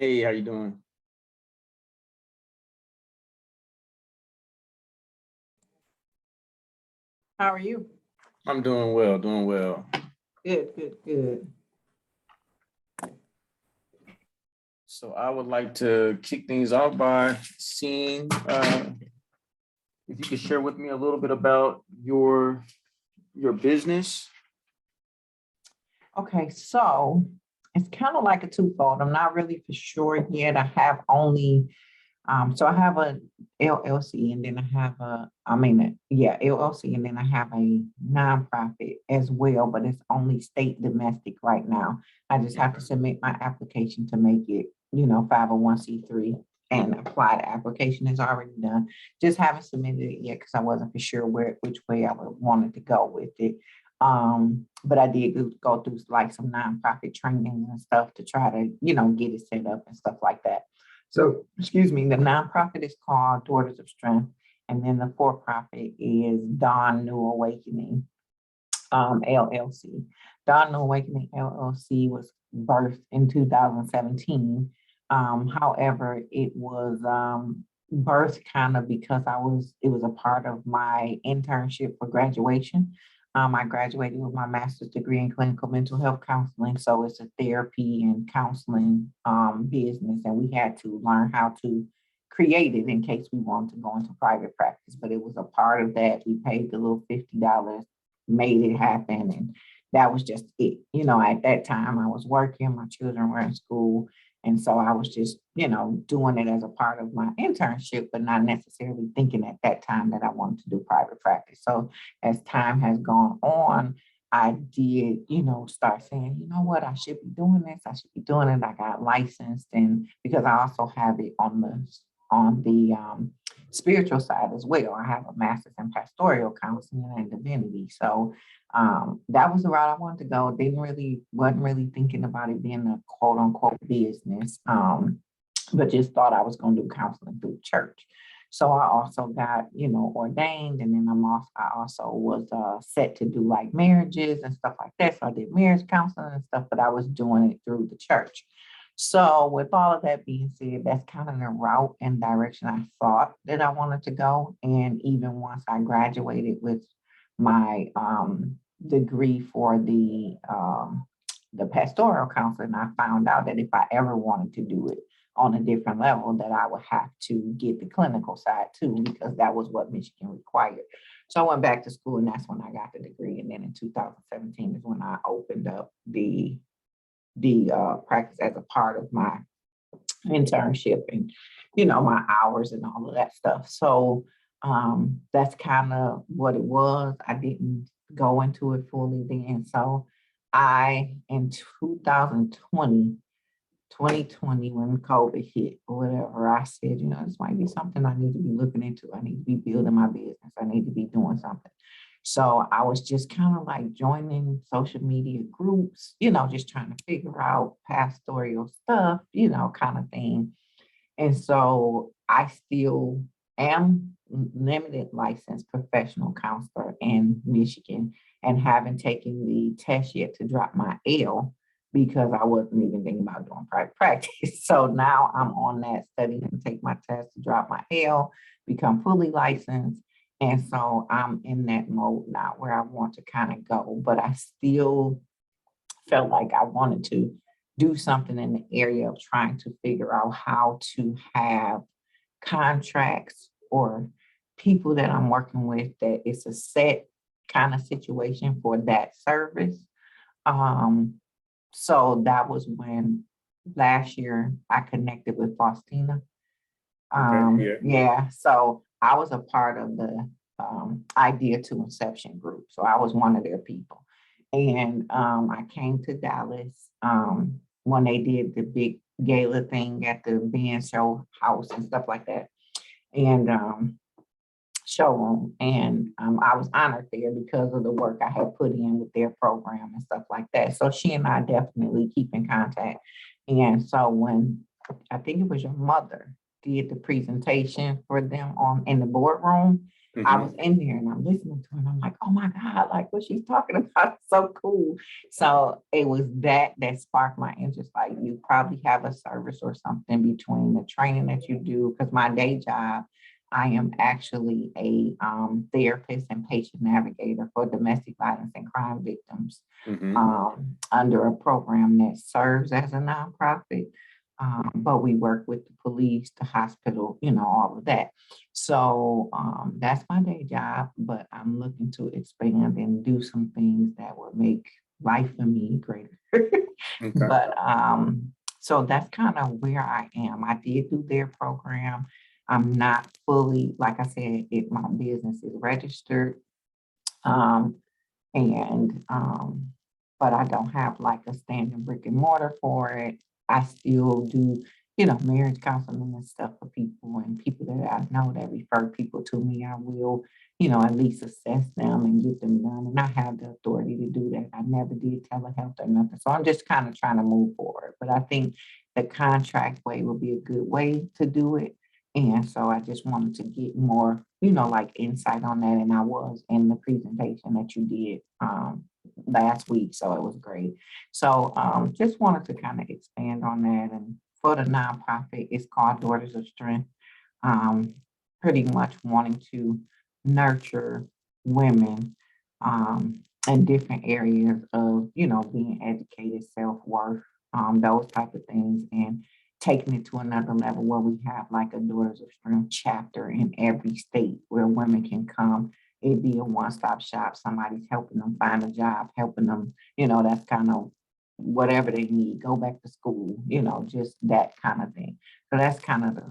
Hey, how you doing? How are you? I'm doing well, doing well. Good, good, good. So I would like to kick things off by seeing if you could share with me a little bit about your business. Okay, so it's kind of like a twofold. I'm not really for sure yet. I have only, so I have a LLC and then I have LLC and then I have a nonprofit as well, but it's only state domestic right now. I just have to submit my application to make it, 501(c)(3), and apply. The application is already done. Just haven't submitted it yet because I wasn't for sure which way I would wanted to go with it. But I did go through like some nonprofit trainings and stuff to try to, get it set up and stuff like that. So, excuse me, the nonprofit is called Daughters of Strength, and then the for-profit is Dawn New Awakening, LLC. Dawn New Awakening LLC was birthed in 2017. However, it was birthed kind of because it was a part of my internship for graduation. I graduated with my master's degree in clinical mental health counseling. So it's a therapy and counseling business. And we had to learn how to create it in case we wanted to go into private practice. But it was a part of that. We paid the little $50, made it happen. And that was just it. At that time I was working, my children were in school. And so I was just, doing it as a part of my internship, but not necessarily thinking at that time that I wanted to do private practice. So as time has gone on, I did, start saying, you know what, I should be doing this. I should be doing it. I got licensed, and because I also have it on the spiritual side as well. I have a master's in pastoral counseling and divinity. So that was the route I wanted to go. Wasn't really thinking about it being a quote unquote business, but just thought I was going to do counseling through church. So I also got, ordained, and then I also was set to do like marriages and stuff like that. So I did marriage counseling and stuff, but I was doing it through the church. So with all of that being said, that's kind of the route and direction I thought that I wanted to go. And even once I graduated with my degree for the pastoral counseling, I found out that if I ever wanted to do it on a different level, that I would have to get the clinical side too, because that was what Michigan required. So I went back to school, and that's when I got the degree. And then in 2017 is when I opened up the practice as a part of my internship and my hours and all of that stuff. So that's kind of what it was. I didn't go into it fully then. So I in 2020, when COVID hit or whatever, I said, this might be something I need to be looking into. I need to be building my business. I need to be doing something. So I was just kind of like joining social media groups, just trying to figure out pastoral stuff, kind of thing. And so I still am limited licensed professional counselor in Michigan, and haven't taken the test yet to drop my L because I wasn't even thinking about doing private practice. So now I'm on that studying to take my test to drop my L, become fully licensed. And so I'm in that mode now where I want to kind of go, but I still felt like I wanted to do something in the area of trying to figure out how to have contracts or people that I'm working with that it's a set kind of situation for that service. So that was when last year I connected with Faustina. Okay, yeah. Yeah, so I was a part of the Idea to Inception group. So I was one of their people. And I came to Dallas when they did the big gala thing at the Ben Show House and stuff like that. And showroom. And I was honored there because of the work I had put in with their program and stuff like that. So she and I definitely keep in contact. And so when I think it was your mother did the presentation for them in the boardroom, I Mhm. was in there and I'm listening to her and I'm like, oh my God, like what she's talking about is so cool. So it was that sparked my interest. Like you probably have a service or something between the training that you do, because my day job, I am actually a therapist and patient navigator for domestic violence and crime victims Mhm. under a program that serves as a nonprofit. But we work with the police, the hospital, all of that. So that's my day job, but I'm looking to expand and do some things that will make life for me greater. Okay. But so that's kind of where I am. I did do their program. I'm not fully, like I said, my business is registered. Um, and but I don't have like a standing brick and mortar for it. I still do, marriage counseling and stuff for people, and people that I know that refer people to me. I will, at least assess them and get them done. And I have the authority to do that. I never did telehealth or nothing. So I'm just kind of trying to move forward. But I think the contract way would be a good way to do it. And so I just wanted to get more, like insight on that. And I was in the presentation that you did last week. So it was great. So just wanted to kind of expand on that. And for the nonprofit, it's called Daughters of Strength. Um, Pretty much wanting to nurture women in different areas of, being educated, self-worth, those type of things. And taking it to another level where we have like a Daughters of Strength chapter in every state where women can come. It'd be a one-stop shop. Somebody's helping them find a job, helping them, that's kind of whatever they need, go back to school, just that kind of thing. So that's kind of the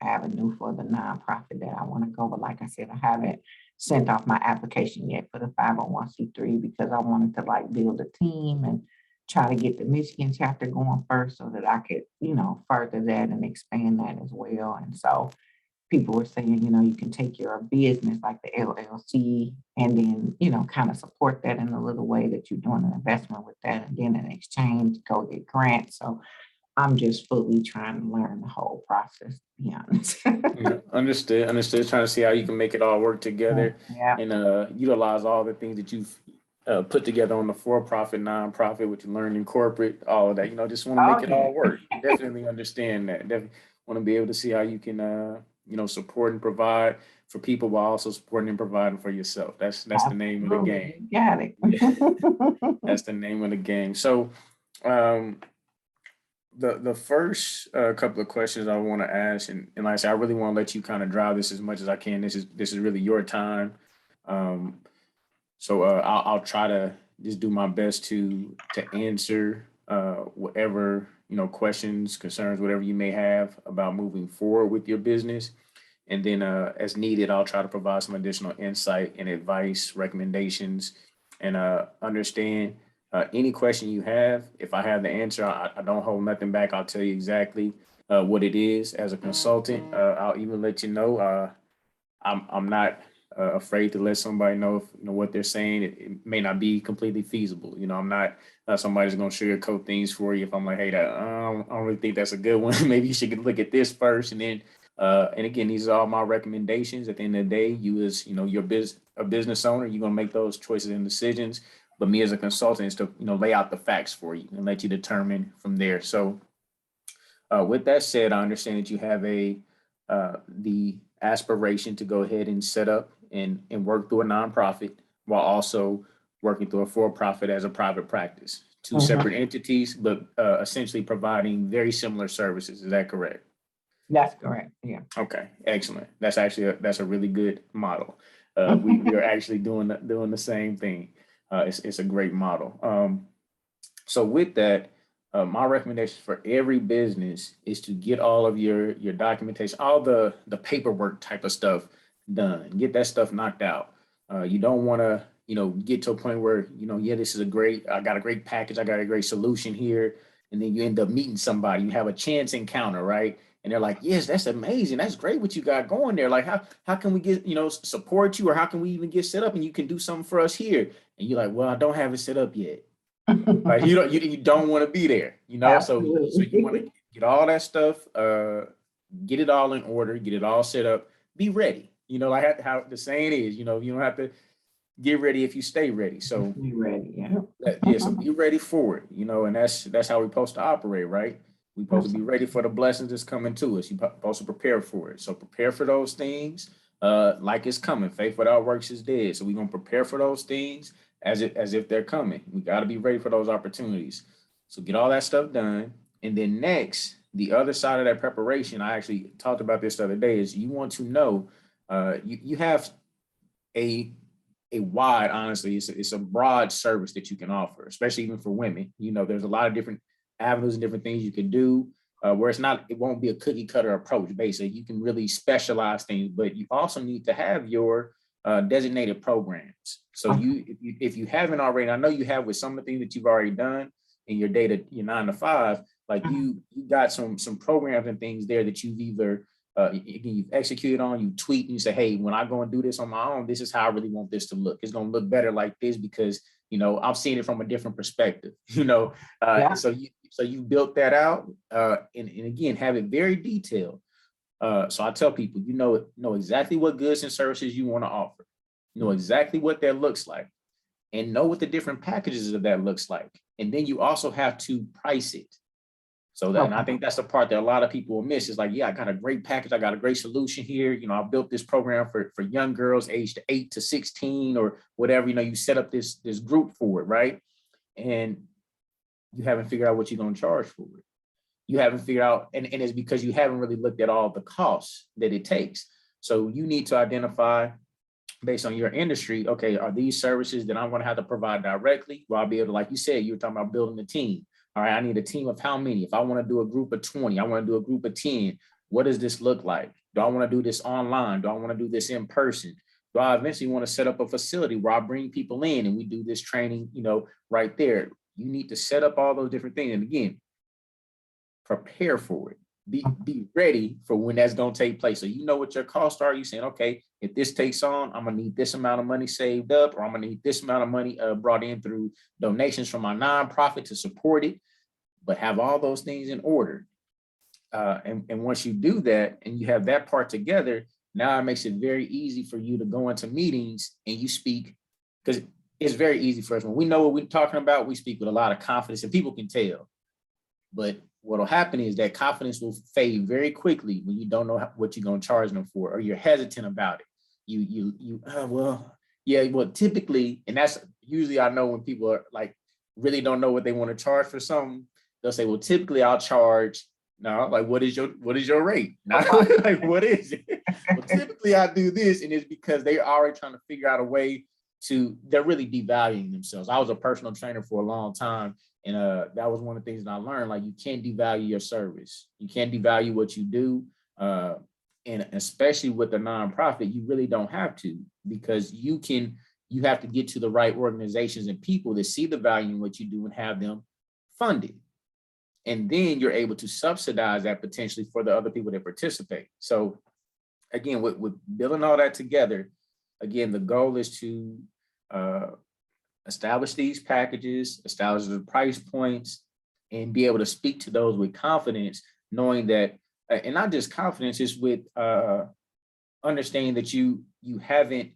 avenue for the nonprofit that I want to go. But like I said, I haven't sent off my application yet for the 501c3 because I wanted to like build a team and try to get the Michigan chapter going first so that I could, further that and expand that as well. And so people were saying, you can take your business like the LLC and then, kind of support that in a little way that you're doing an investment with that. And then in exchange, go get grants. So I'm just fully trying to learn the whole process, to be honest. Yeah, understood. Understood. Trying to see how you can make it all work together Yeah. and utilize all the things that you've put together on the for-profit, nonprofit, what you learned in corporate, all of that. Just want to make Oh, it yeah. all work. Definitely understand that. Definitely want to be able to see how you can, support and provide for people while also supporting and providing for yourself. That's the name of the Absolutely. game. You got it. Yeah, that's the name of the game. So, um, the first couple of questions I want to ask, and like I said, I really want to let you kind of drive this as much as I can. This is really your time, um, so I'll try to just do my best to answer whatever questions, concerns, whatever you may have about moving forward with your business, and then as needed, I'll try to provide some additional insight and advice, recommendations, and understand any question you have. If I have the answer, I don't hold nothing back. I'll tell you exactly what it is. As a consultant, I'll even let you know. I'm not afraid to let somebody know if what they're saying. It may not be completely feasible. I'm not somebody's going to sugarcoat things for you. If I'm like, hey, I don't really think that's a good one. Maybe you should look at this first, and then. And again, these are all my recommendations. At the end of the day, you as your a business owner, you're gonna make those choices and decisions. But me as a consultant is to lay out the facts for you and let you determine from there. So with that said, I understand that you have the aspiration to go ahead and set up and work through a nonprofit while also working through a for-profit as a private practice. Two Mhm. separate entities, but essentially providing very similar services. Is that correct? That's correct. Yeah. Okay, excellent. That's actually that's a really good model. We are actually doing the same thing. It's a great model. So with that, my recommendation for every business is to get all of your documentation, all the paperwork type of stuff done. Get that stuff knocked out. You don't want to get to a point where yeah, this is I got a great package, I got a great solution here, and then you end up meeting somebody, you have a chance encounter, right? And they're like, yes, that's amazing, that's great what you got going there. Like how can we get support you, or how can we even get set up and you can do something for us here? And you're like, well, I don't have it set up yet. Like you don't want to be there, so you want to Absolutely. get all that stuff, get it all in order, get it all set up, be ready. You know, like how the saying is, you know, you don't have to get ready if you stay ready. So Be ready, yeah. yeah, so be ready for it, you know, and that's how we're supposed to operate, right? We're supposed to be ready for the blessings that's coming to us. You're supposed to prepare for it. So prepare for those things, like it's coming. Faith without works is dead. So we're gonna prepare for those things as if they're coming. We got to be ready for those opportunities. So get all that stuff done, and then next, the other side of that preparation, I actually talked about this the other day, is you want to know, you have a wide, honestly, it's a broad service that you can offer, especially even for women. You know, there's a lot of different avenues and different things you can do, where it won't be a cookie cutter approach. Basically, you can really specialize things, but you also need to have your designated programs. So if you haven't already, I know you have with some of the things that you've already done in your your 9 to 5, like you got some programs and things there that you've either you've executed on, you tweet and you say, hey, when I go and do this on my own, this is how I really want this to look. It's going to look better like this because, you know, I'm seeing it from a different perspective, you know. So you built that out, and again, have it very detailed. So I tell people, you know exactly what goods and services you want to offer, know exactly what that looks like, and know what the different packages of that looks like. And then you also have to price it. So that, and I think that's the part that a lot of people will miss is like, yeah, I got a great package. I got a great solution here. You know, I built this program for young girls aged 8 to 16 or whatever, you know, you set up this group for it, right? And you haven't figured out what you're going to charge for it. You haven't figured out, and it's because you haven't really looked at all the costs that it takes. So you need to identify based on your industry, okay, are these services that I'm going to have to provide directly? Will I be able to, like you said, you were talking about building a team. All right, I need a team of how many? If I want to do a group of 20, I want to do a group of 10, what does this look like? Do I want to do this online? Do I want to do this in person? Do I eventually want to set up a facility where I bring people in and we do this training, you know, right there? You need to set up all those different things. And again, prepare for it. Be ready for when that's going to take place. So you know what your costs are. You saying, okay, if this takes on, I'm going to need this amount of money saved up, or I'm going to need this amount of money brought in through donations from my nonprofit to support it, but have all those things in order. And once you do that and you have that part together, now it makes it very easy for you to go into meetings and you speak, because it's very easy for us. When we know what we're talking about, we speak with a lot of confidence and people can tell. But what'll happen is that confidence will fade very quickly when you don't know what you're going to charge them for, or you're hesitant about it. Well, typically, and that's usually I know when people are like really don't know what they want to charge for something, they'll say, well, typically I'll charge. No, like what is your rate? Not like what is it? Well, typically I do this, and it's because they're already trying to figure out a way they're really devaluing themselves. I was a personal trainer for a long time. And that was one of the things that I learned, like you can't devalue your service. You can't devalue what you do. And especially with the nonprofit, you really don't have to, because you have to get to the right organizations and people that see the value in what you do and have them funded. And then you're able to subsidize that potentially for the other people that participate. So again, with building all that together, again, the goal is to establish these packages, establish the price points, and be able to speak to those with confidence, knowing that, and not just confidence, is with understanding that you haven't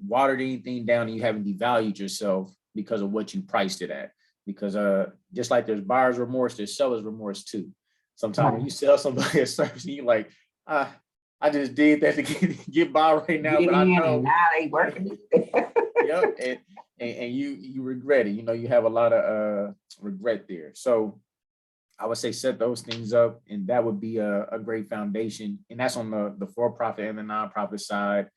watered anything down and you haven't devalued yourself because of what you priced it at. Because just like there's buyer's remorse, there's seller's remorse too. Sometimes when you sell somebody a service, you're like, I just did that to get by right now, but I know now they working. Yep, and you regret it. You know, you have a lot of regret there. So I would say set those things up, and that would be a great foundation. And that's on the for-profit and the nonprofit side.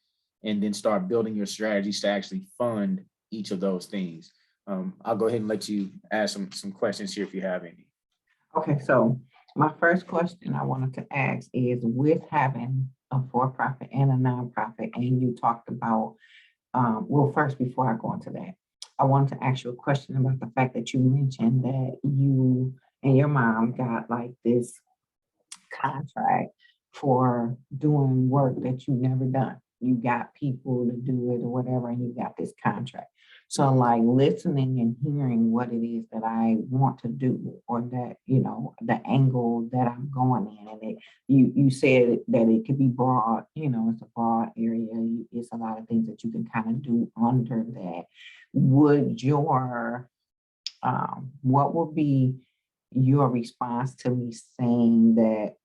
And then start building your strategies to actually fund each of those things. I'll go ahead and let you ask some questions here if you have any. Okay, so my first question I wanted to ask is, with having a for-profit and a nonprofit, and you talked about, well, first, before I go into that, I wanted to ask you a question about the fact that you mentioned that you and your mom got like this contract for doing work that you never done. You got people to do it or whatever, and you got this contract. So like listening and hearing what it is that I want to do or that, the angle that I'm going in. And you said that it could be broad, it's a broad area. It's a lot of things that you can kind of do under that. Would your, what would be your response to me saying that,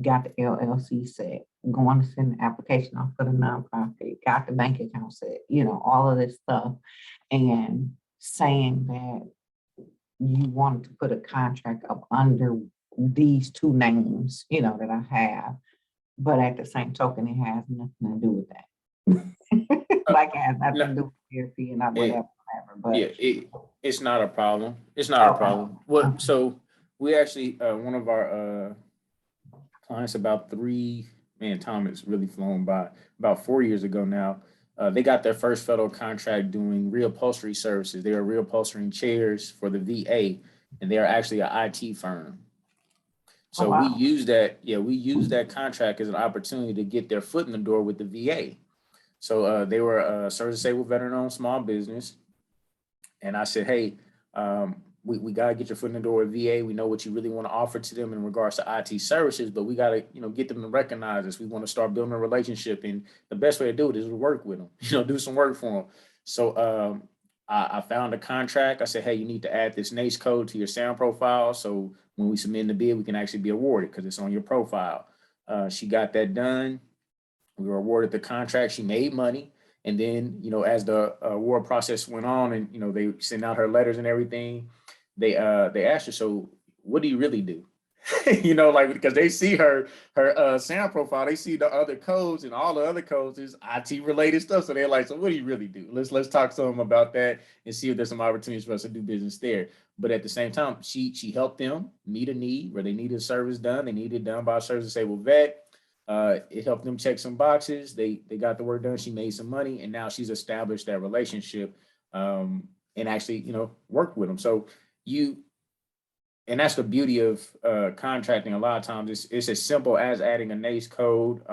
got the LLC set, going to send the application off for the nonprofit, got the bank account set, all of this stuff, and saying that you wanted to put a contract up under these two names, that I have, but at the same token, it has nothing to do with that. Like it has nothing to No, do with therapy and not it, whatever, yeah, but it's not a problem. It's not a okay. problem. What? So we actually, one of our clients about time has really flown by, about 4 years ago now. They got their first federal contract doing reupholstery services. They are reupholstering chairs for the VA, and they are actually an IT firm. Oh, So we wow. use that, yeah, we use that contract as an opportunity to get their foot in the door with the VA. So they were a service disabled veteran-owned small business, and I said, hey, we got to get your foot in the door with VA. We know what you really want to offer to them in regards to IT services, but we got to, get them to recognize us. We want to start building a relationship, and the best way to do it is to work with them, do some work for them. So I found a contract. I said, hey, you need to add this NACE code to your sound profile. So when we submit in the bid, we can actually be awarded because it's on your profile. She got that done. We were awarded the contract. She made money. And then, as the award process went on and, they sent out her letters and everything, they asked her, so what do you really do? Like, because they see her sound profile, they see the other codes, and all the other codes is IT related stuff. So they're like, so what do you really do? Let's talk to them about that and see if there's some opportunities for us to do business there. But at the same time, she helped them meet a need where they needed a service done. They needed it done by a service disabled vet. It helped them check some boxes. They got the work done. She made some money, and now she's established that relationship, and actually, worked with them. So you, and that's the beauty of contracting. A lot of times, it's as simple as adding a NACE code.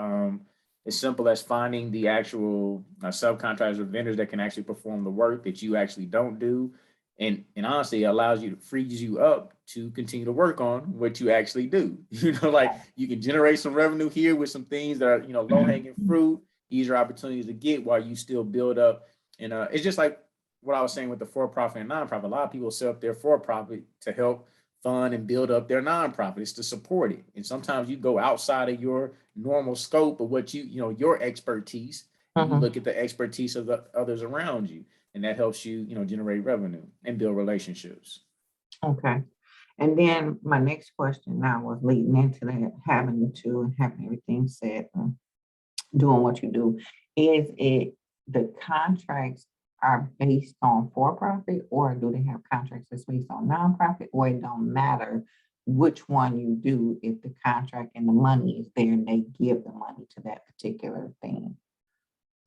As simple as finding the actual subcontractors or vendors that can actually perform the work that you actually don't do. And honestly, it allows you to frees you up to continue to work on what you actually do. Like you can generate some revenue here with some things that are, low hanging fruit, easier opportunities to get while you still build up. And it's just like what I was saying with the for-profit and nonprofit. A lot of people set up their for-profit to help fund and build up their nonprofit. It's to support it. And sometimes you go outside of your normal scope of what your expertise, and you look at the expertise of the others around you, and that helps you, generate revenue and build relationships. Okay. And then my next question now was leading into that, having everything set and doing what you do. Is it the contracts are based on for-profit, or do they have contracts that's based on nonprofit, or it don't matter which one you do if the contract and the money is there and they give the money to that particular thing?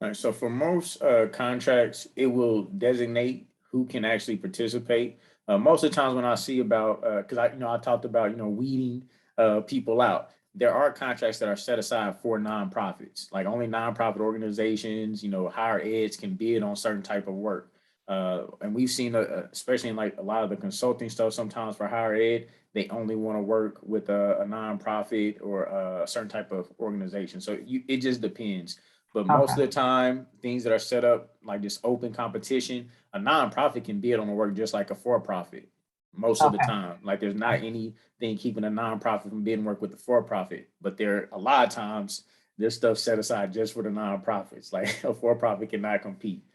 All right, so for most contracts, it will designate who can actually participate. Most of the times when I see about, because I talked about, weeding people out. There are contracts that are set aside for nonprofits, like only nonprofit organizations, higher eds can bid on certain type of work. And we've seen, especially in like a lot of the consulting stuff, sometimes for higher ed, they only want to work with a nonprofit or a certain type of organization. So it just depends. But most of Okay. the time, things that are set up like this open competition, a nonprofit can bid on the work just like a for-profit. Most of the Okay. time, like there's not anything keeping a nonprofit from bidding work with the for-profit. But there a lot of times there's stuff set aside just for the nonprofits. Like a for-profit cannot compete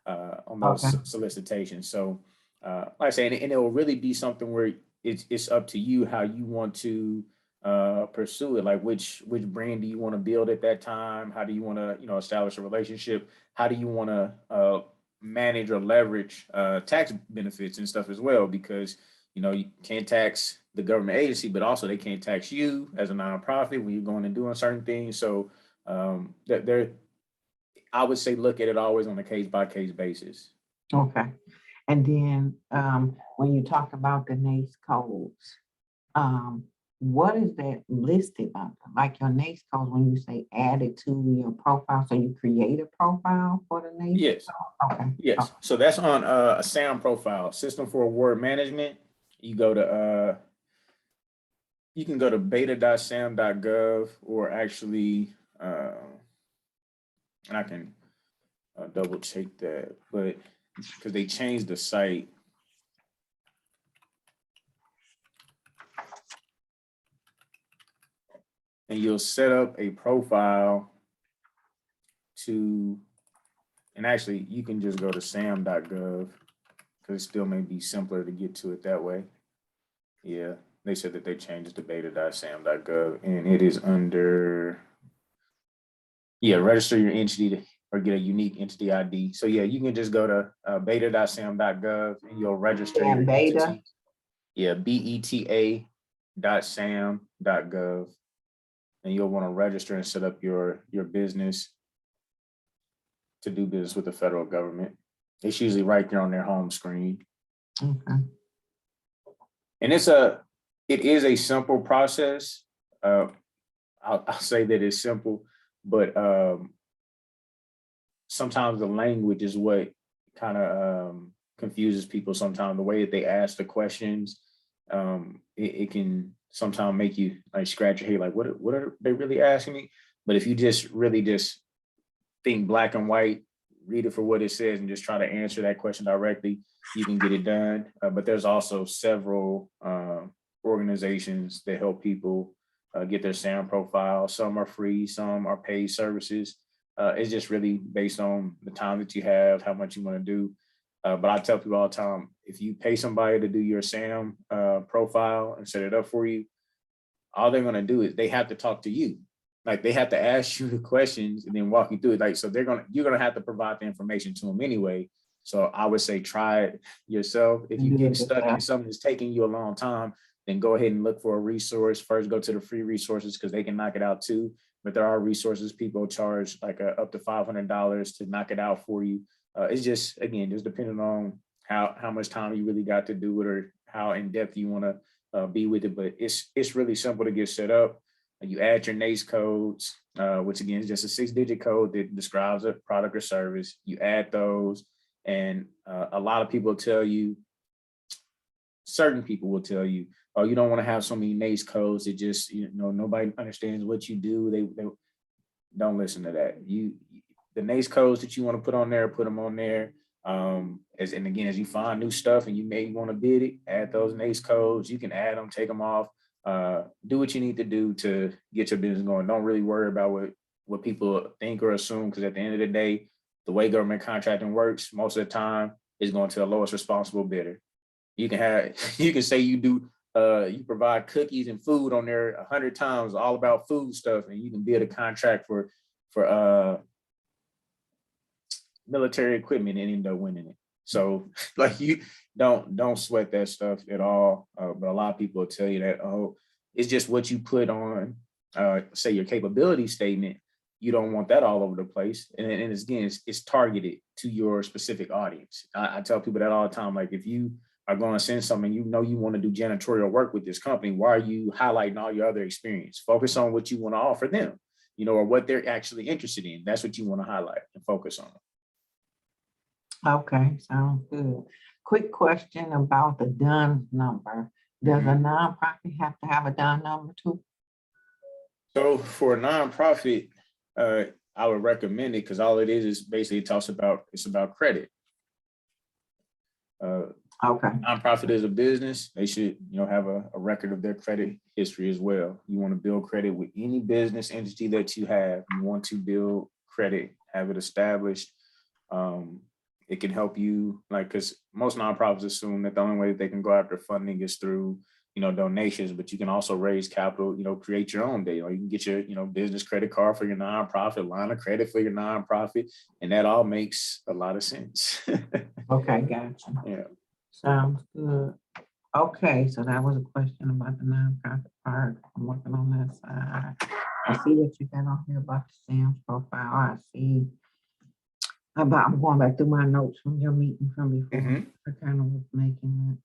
on Okay. those solicitations. So, like I say, and it will really be something where it's up to you how you want to pursue it. Like which brand do you want to build at that time? How do you want to establish a relationship? How do you want to manage or leverage tax benefits and stuff as well? Because you can't tax the government agency, but also they can't tax you as a nonprofit when you're going and doing certain things. So that there, I would say look at it always on a case by case basis. Okay. And then when you talk about the NACE codes, um, what is that listed under? Like your NAICS code, when you say add it to your profile, so you create a profile for the NAICS? Yes, Okay. yes. So that's on a SAM profile, System for Award Management. You go to you can go to beta.sam.gov, or actually, and I can double check that, but because they changed the site. And you'll set up a profile to, and actually you can just go to sam.gov because it still may be simpler to get to it that way. Yeah, they said that they changed it to beta.sam.gov, and it is under, yeah, register your entity or get a unique entity ID. So yeah, you can just go to beta.sam.gov and you'll register your And beta, entity. Yeah, beta.sam.gov, and you'll want to register and set up your business to do business with the federal government. It's usually right there on their home screen. okay. And it is a simple process. I'll say that it's simple, but sometimes the language is what kind of confuses people. Sometimes the way that they ask the questions, it can sometimes make you like scratch your head, like what are they really asking me? But if you just really just think black and white, read it for what it says, and just try to answer that question directly, you can get it done. But there's also several organizations that help people get their SAM profile. Some are free, some are paid services. It's just really based on the time that you have, how much you want to do. But I tell people all the time, if you pay somebody to do your SAM profile and set it up for you, all they're going to do is they have to talk to you. Like they have to ask you the questions and then walk you through it. Like, so you're going to have to provide the information to them anyway. So I would say try it yourself. If you get stuck in something that's taking you a long time, then go ahead and look for a resource. First, go to the free resources because they can knock it out too. But there are resources people charge like up to $500 to knock it out for you. It's just, again, just depending on how much time you really got to do it or how in depth you want to be with it. But it's really simple to get set up. You add your NAICS codes, which again is just a 6-digit code that describes a product or service. You add those, and a lot of people tell you, certain people will tell you, oh, you don't want to have so many NAICS codes. It just, nobody understands what you do. They don't listen to that. The NAICS codes that you want to put on there, put them on there. And again, as you find new stuff and you may want to bid it, add those NAICS codes. You can add them, take them off. Do what you need to do to get your business going. Don't really worry about what people think or assume, because at the end of the day, the way government contracting works, most of the time is going to the lowest responsible bidder. You can say you provide cookies and food on there 100 times, all about food stuff, and you can bid a contract for military equipment and end up winning it. So like, you don't sweat that stuff at all. But a lot of people will tell you that, oh, it's just what you put on, say your capability statement. You don't want that all over the place. And it's targeted to your specific audience. I tell people that all the time. Like, if you are going to send something, you want to do janitorial work with this company, why are you highlighting all your other experience? Focus on what you want to offer them, or what they're actually interested in. That's what you want to highlight and focus on. Okay, sounds good. Quick question about the DUNS number. Does a nonprofit have to have a DUNS number too? So for a nonprofit, I would recommend it, because all it is basically it's about credit. Okay. Nonprofit is a business. They should, have a record of their credit history as well. You want to build credit with any business entity that you have. You want to build credit, have it established. It can help you, because most nonprofits assume that the only way that they can go after funding is through, donations, but you can also raise capital, create your own deal. You can get your, business credit card for your nonprofit, line of credit for your nonprofit, and that all makes a lot of sense. Okay, gotcha. Yeah. Sounds good. Okay, so that was a question about the nonprofit part. I'm working on that side. I see what you got on here about the SAM's profile. I see I'm going back through my notes from your meeting from before. I kind of was making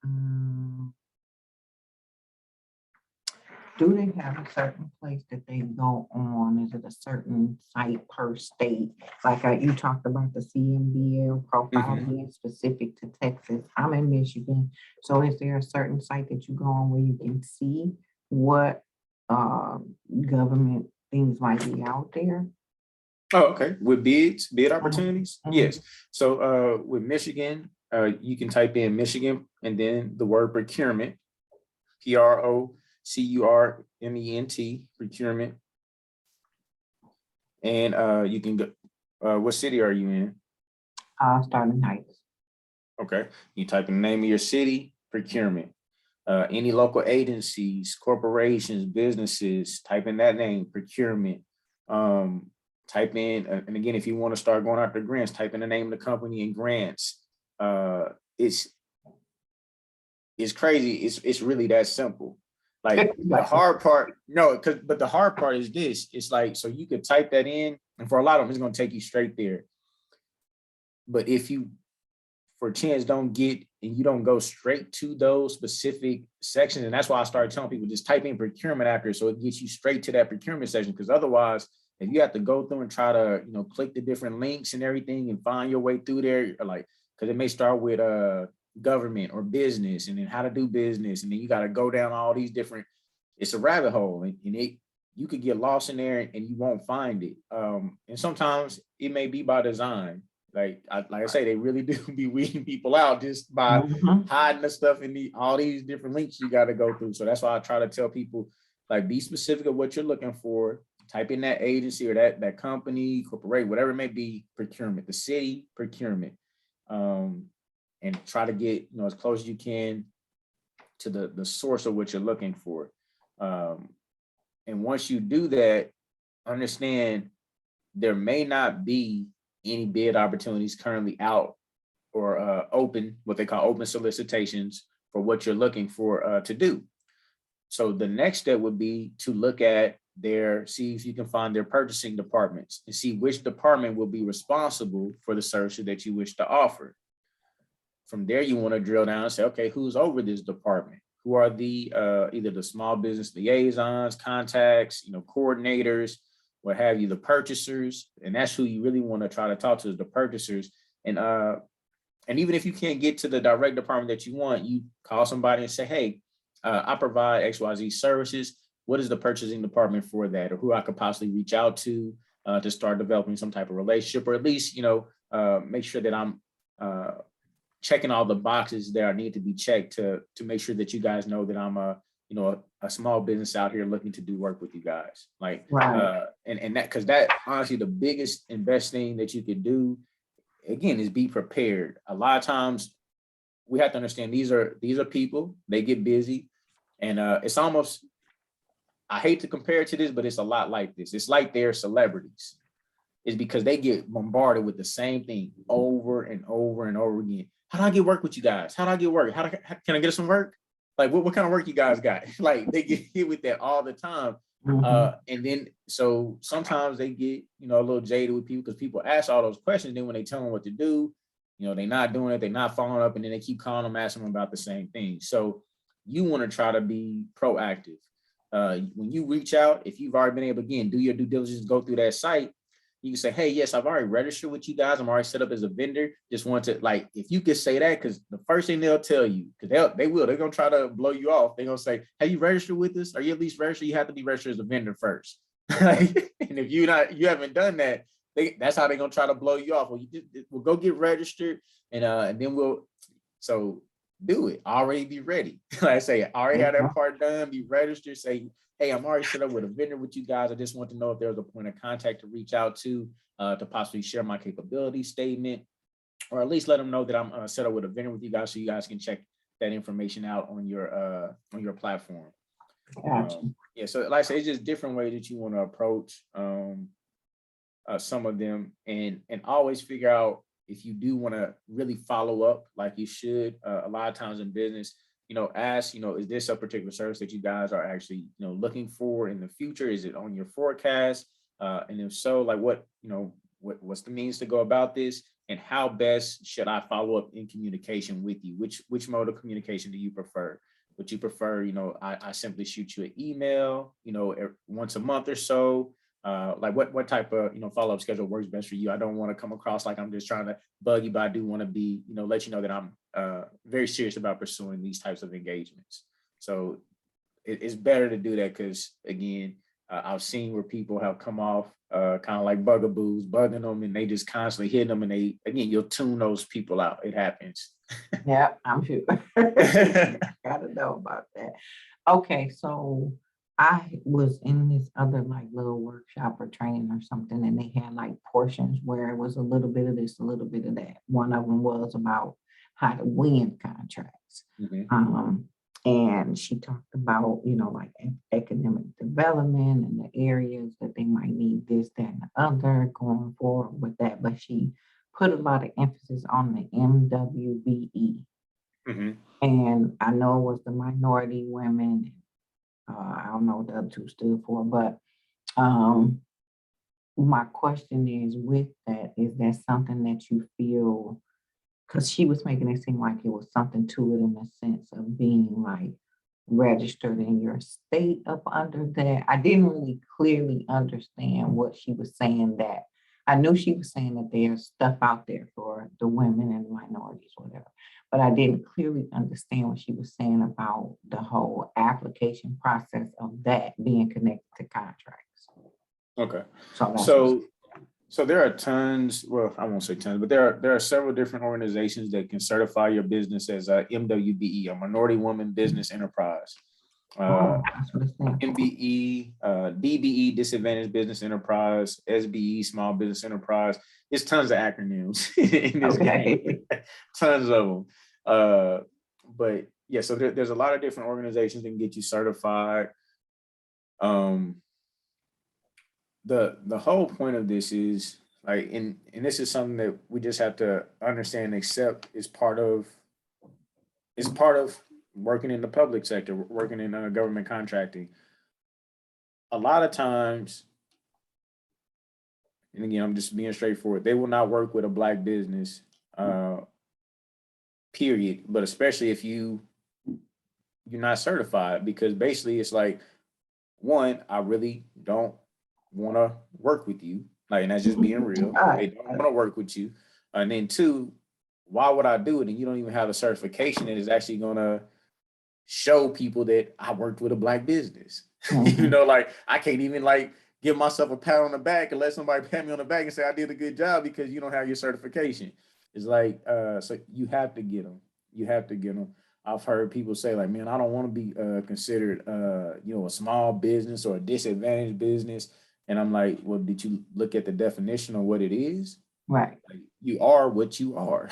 it. Do they have a certain place that they go on? Is it a certain site per state? Like you talked about the CMBL profile Mhm. being specific to Texas. I'm in Michigan. So is there a certain site that you go on where you can see what government things might be out there? Oh, okay. With bid Mhm, opportunities? Yes. mhm. So with Michigan, you can type in Michigan and then the word procurement, procurement, procurement. And you can go, what city are you in? Starting Heights. Okay. You type in the name of your city, procurement. Any local agencies, corporations, businesses, type in that name, procurement. Um, type in, and again, if you want to start going after grants, type in the name of the company and grants. Uh, it's it's crazy. It's really that simple. Like the Like, hard part, no, but the hard part is this. It's like so you could type that in, and for a lot of them, it's gonna take you straight there. But if you for chance don't get and you don't go straight to those specific sections. And that's why I started telling people just type in procurement after so it gets you straight to that procurement section. Because otherwise, if you have to go through and try to, click the different links and everything and find your way through there, like because it may start with government or business and then how to do business. And then you got to go down all these different, it's a rabbit hole and it you could get lost in there and you won't find it. And sometimes it may be by design. Like I say, they really do be weeding people out just by mhm. hiding the stuff in all these different links you got to go through. So that's why I try to tell people, like, be specific of what you're looking for. Type in that agency or that company, corporate, whatever it may be, procurement, the city procurement, and try to get as close as you can to the source of what you're looking for. Um, and once you do that, understand there may not be any bid opportunities currently out or open, what they call open solicitations for what you're looking for to do. So the next step would be to look at see if you can find their purchasing departments and see which department will be responsible for the services that you wish to offer. From there, you want to drill down and say, okay, who's over this department? Who are the either the small business liaisons, contacts, coordinators, what have you, the purchasers, and that's who you really want to try to talk to is the purchasers. And even if you can't get to the direct department that you want, you call somebody and say, hey, I provide XYZ services. What is the purchasing department for that? Or who I could possibly reach out to start developing some type of relationship, or at least, make sure that I'm checking all the boxes that are need to be checked to make sure that you guys know that I'm a small business out here looking to do work with you guys. Like Right. and that because that honestly the biggest and best thing that you could do again is be prepared. A lot of times we have to understand these are people, they get busy, and it's almost I hate to compare it to this, but it's a lot like this. It's like they're celebrities. Is because they get bombarded with the same thing over and over and over again. How do I get work with you guys? How do I get work? Can I get some work? Like what kind of work you guys got? Like they get hit with that all the time. Mhm. And then so sometimes they get, a little jaded with people because people ask all those questions. Then when they tell them what to do, they're not doing it, they're not following up, and then they keep calling them, asking them about the same thing. So you want to try to be proactive. When you reach out, if you've already been able to again do your due diligence, go through that site, you can say, hey, yes, I've already registered with you guys. I'm already set up as a vendor. Just want to like, if you could say that, because the first thing they'll tell you, because they're going to try to blow you off. They're going to say, hey, you registered with us? Are you at least registered? You have to be registered as a vendor first. And if you haven't done that, that's how they're going to try to blow you off. Well, we'll go get registered and then so do it. Already be ready. Like I say, already have that part done, be registered, say, hey, I'm already set up with a vendor with you guys. I just want to know if there's a point of contact to reach out to possibly share my capability statement, or at least let them know that I'm set up with a vendor with you guys, so you guys can check that information out on your platform. Gotcha. Yeah, so like I say, it's just different ways that you want to approach some of them, and always figure out if you do want to really follow up like you should. A lot of times in business, ask, is this a particular service that you guys are actually, looking for in the future? Is it on your forecast? And if so, like what's the means to go about this? And how best should I follow up in communication with you? Which mode of communication do you prefer? Would you prefer, I simply shoot you an email, once a month or so? Like what type of, follow-up schedule works best for you? I don't want to come across like I'm just trying to bug you, but I do want to be, let you know that I'm very serious about pursuing these types of engagements. So it's better to do that because, again, I've seen where people have come off kind of like bugaboos, bugging them, and they just constantly hit them, and you'll tune those people out. It happens. Yeah, I'm sure. Gotta know about that. Okay, so I was in this other like little workshop or training or something, and they had like portions where it was a little bit of this, a little bit of that. One of them was about how to win contracts. Mhm. And she talked about, like economic development and the areas that they might need this, that, and the other going forward with that. But she put a lot of emphasis on the MWBE. Mhm. And I know it was the minority women. I don't know what the other two stood for, but my question is with that, is that something that you feel, because she was making it seem like it was something to it in the sense of being like registered in your state up under that. I didn't really clearly understand what she was saying that. I knew she was saying that there's stuff out there for the women and minorities, whatever, but I didn't clearly understand what she was saying about the whole application process of that being connected to contracts. Okay. So that's So there are tons, well, I won't say tons, but there are several different organizations that can certify your business as a MWBE, a minority woman business enterprise. that's what it's saying. MBE, DBE, disadvantaged business enterprise, SBE, small business enterprise. It's tons of acronyms in this game, tons of them. But yeah, so there's a lot of different organizations that can get you certified. The whole point of this is like, and this is something that we just have to understand and accept is part of working in the public sector, working in government contracting. A lot of times, and again, I'm just being straightforward, they will not work with a Black business, period. But especially if you're not certified, because basically it's like, one, I really don't want to work with you. Like, and that's just being real. They don't want to work with you. And then two, why would I do it? And you don't even have a certification that is actually going to show people that I worked with a Black business. Like I can't even like give myself a pat on the back and let somebody pat me on the back and say I did a good job because you don't have your certification. It's like, so you have to get them. You have to get them. I've heard people say like, man, I don't want to be considered, a small business or a disadvantaged business. And I'm like, well, did you look at the definition of what it is? Right. Like, you are what you are.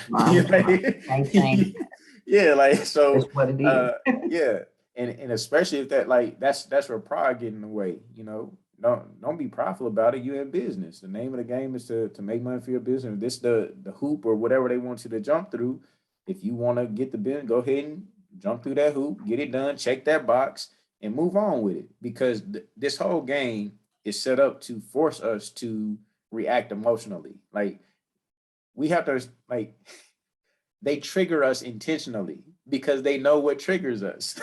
Yeah, like, so, that's what it is. yeah. And especially if that's where pride get in the way, don't be prideful about it. You're in business. The name of the game is to make money for your business. If this the hoop or whatever they want you to jump through. If you want to get the business, go ahead and jump through that hoop, get it done, check that box, and move on with it. Because this whole game is set up to force us to react emotionally. Like, we have to, like, they trigger us intentionally because they know what triggers us.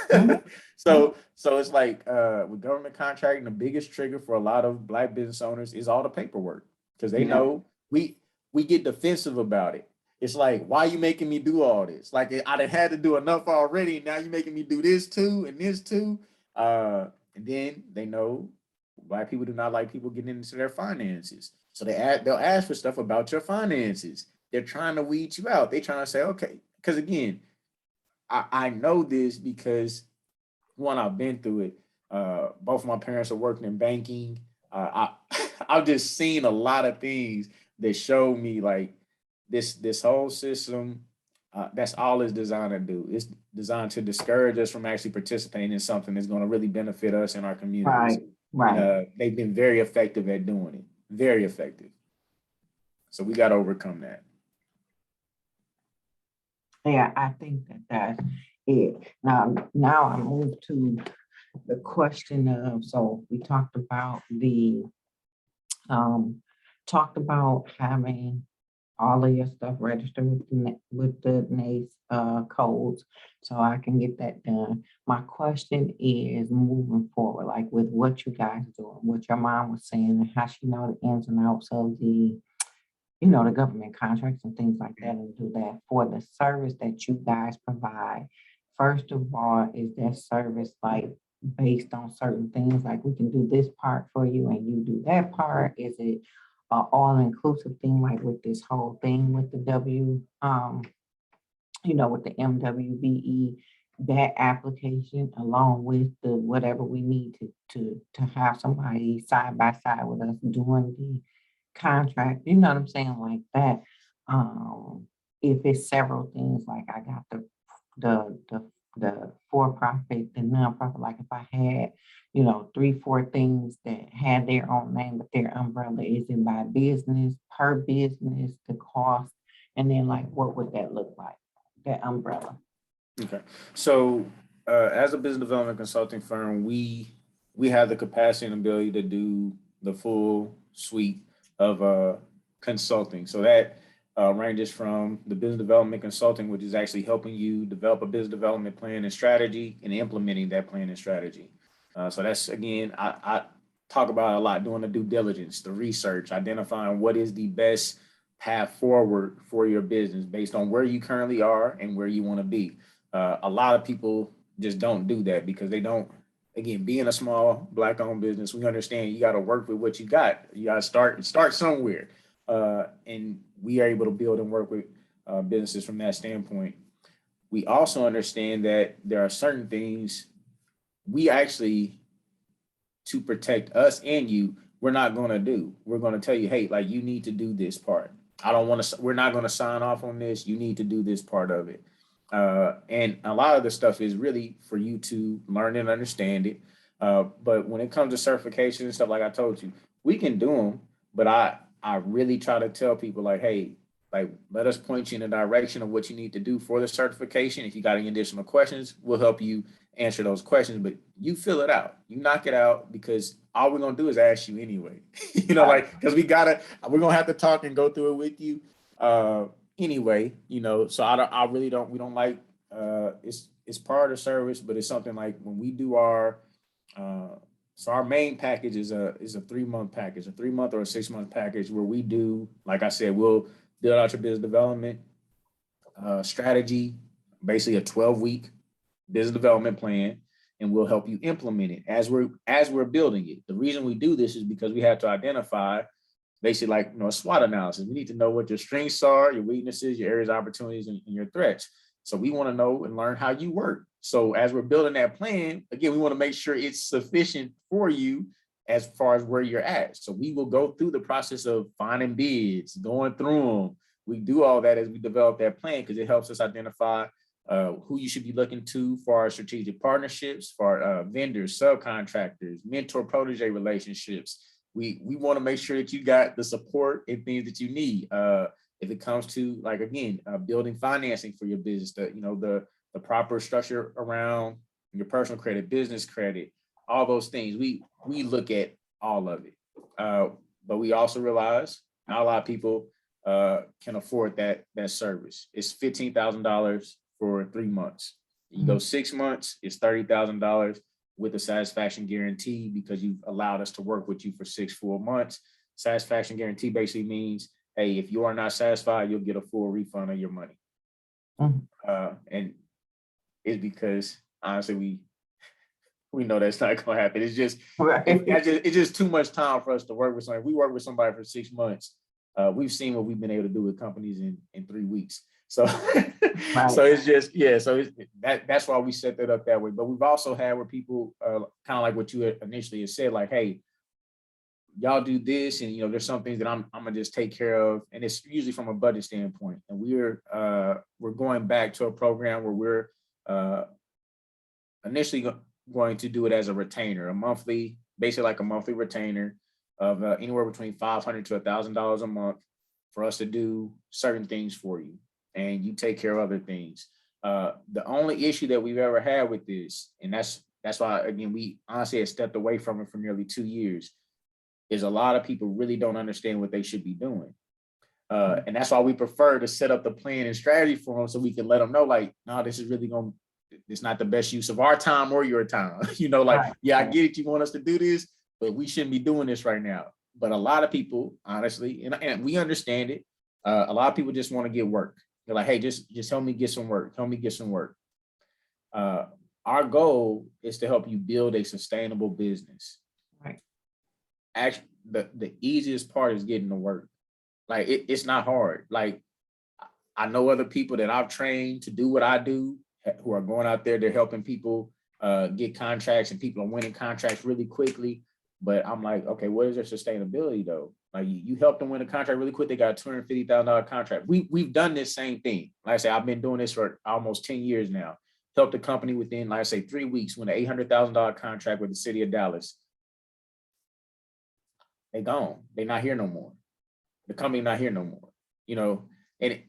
So it's like with government contracting, the biggest trigger for a lot of Black business owners is all the paperwork, because they know we get defensive about it. It's like, why are you making me do all this? Like, I done had to do enough already, and now you're making me do this too and this too. And then they know Black people do not like people getting into their finances, so they'll ask for stuff about your finances. They're trying to weed you out. They're trying to say, okay, because again, I know this because, one, I've been through it. Both of my parents are working in banking. I've just seen a lot of things that show me like this whole system. That's all it's designed to do. It's designed to discourage us from actually participating in something that's going to really benefit us and our communities. Right. And, they've been very effective at doing it. Very effective. So we got to overcome that. Yeah, I think that's it. Now I move to the question of, so we talked about having all of your stuff registered with with the NACE codes, so I can get that done. My question is moving forward, like with what you guys doing, what your mom was saying, and how she know the ins and outs of the, the government contracts and things like that, and do that for the service that you guys provide. First of all, is that service like based on certain things, like we can do this part for you and you do that part? Is it a all-inclusive thing, like with this whole thing with the with the MWBE, that application along with the whatever we need to have somebody side by side with us doing the contract, you know what I'm saying, like that. Um, if it's several things, like I got the for-profit, the nonprofit, like if I had, 3, 4 things that had their own name, but their umbrella is in by business, per business, the cost, and then like what would that look like? That umbrella. Okay. So as a business development consulting firm, we have the capacity and ability to do the full suite of consulting. So that ranges from the business development consulting, which is actually helping you develop a business development plan and strategy and implementing that plan and strategy. So that's, again, I talk about a lot, doing the due diligence, the research, identifying what is the best path forward for your business based on where you currently are and where you want to be. A lot of people just don't do that because they don't, again, being a small Black owned business, we understand you got to work with what you got. You got to start somewhere. And we are able to build and work with businesses from that standpoint. We also understand that there are certain things we actually, to protect us and you, we're not going to do. We're going to tell you, hey, like, you need to do this part. We're not going to sign off on this. You need to do this part of it. And a lot of the stuff is really for you to learn and understand it. But when it comes to certification and stuff, like I told you, we can do them, but I really try to tell people, like, hey, like, let us point you in the direction of what you need to do for the certification. If you got any additional questions, we'll help you answer those questions, but you fill it out, you knock it out, because all we're going to do is ask you anyway, because we're going to have to talk and go through it with you anyway, so we don't like, it's part of the service, but it's something like when we do so our main package is a 3-month package, a 3-month or a 6-month package where we do, like I said, we'll build out your business development strategy, basically a 12-week business development plan, and we'll help you implement it as we're building it. The reason we do this is because we have to identify basically, like, a SWOT analysis. We need to know what your strengths are, your weaknesses, your areas of opportunities, and your threats. So we want to know and learn how you work. So as we're building that plan, again, we want to make sure it's sufficient for you as far as where you're at. So we will go through the process of finding bids, going through them. We do all that as we develop that plan because it helps us identify who you should be looking to for our strategic partnerships, for our vendors, subcontractors, mentor-protege relationships. We want to make sure that you got the support and things that you need. If it comes to, like, again, building financing for your business, the proper structure around your personal credit, business credit, all those things. We look at all of it. But we also realize not a lot of people can afford that service. It's $15,000 for 3 months. You go 6 months, it's $30,000 with a satisfaction guarantee because you've allowed us to work with you for 6 full months. Satisfaction guarantee basically means, hey, if you are not satisfied, you'll get a full refund of your money. And it's because, honestly, we know that's not going to happen. It's just, it's just too much time for us to work with somebody. We work with somebody for 6 months. We've seen what we've been able to do with companies in 3 weeks. So, right. So it's just, so that's why we set that up that way. But we've also had where people kind of like what you initially had said, like, hey, y'all do this, and there's some things that I'm gonna just take care of, and it's usually from a budget standpoint. And we're going back to a program where we're initially going to do it as a retainer, basically like a monthly retainer of anywhere between $500 to $1,000 a month for us to do certain things for you, and you take care of other things. The only issue that we've ever had with this, and that's why, again, we honestly have stepped away from it for nearly 2 years, is a lot of people really don't understand what they should be doing. And that's why we prefer to set up the plan and strategy for them so we can let them know, like, no, this is really going to, it's not the best use of our time or your time. Like, Right. yeah, I get it. You want us to do this, but we shouldn't be doing this right now. But a lot of people, honestly, and we understand it. A lot of people just want to get work. They're like, hey, just help me get some work. Help me get some work. Our goal is to help you build a sustainable business. Right. Actually, the easiest part is getting to work. Like it's not hard. Like I know other people that I've trained to do what I do who are going out there, they're helping people get contracts, and people are winning contracts really quickly. But I'm like, okay, what is their sustainability though? Like you help them win a contract really quick. They got a $250,000 contract. We've done this same thing. Like I say, I've been doing this for almost 10 years now. Helped the company within, like I say, 3 weeks win an $800,000 contract with the city of Dallas. They gone. They're not here no more. The company not here no more. And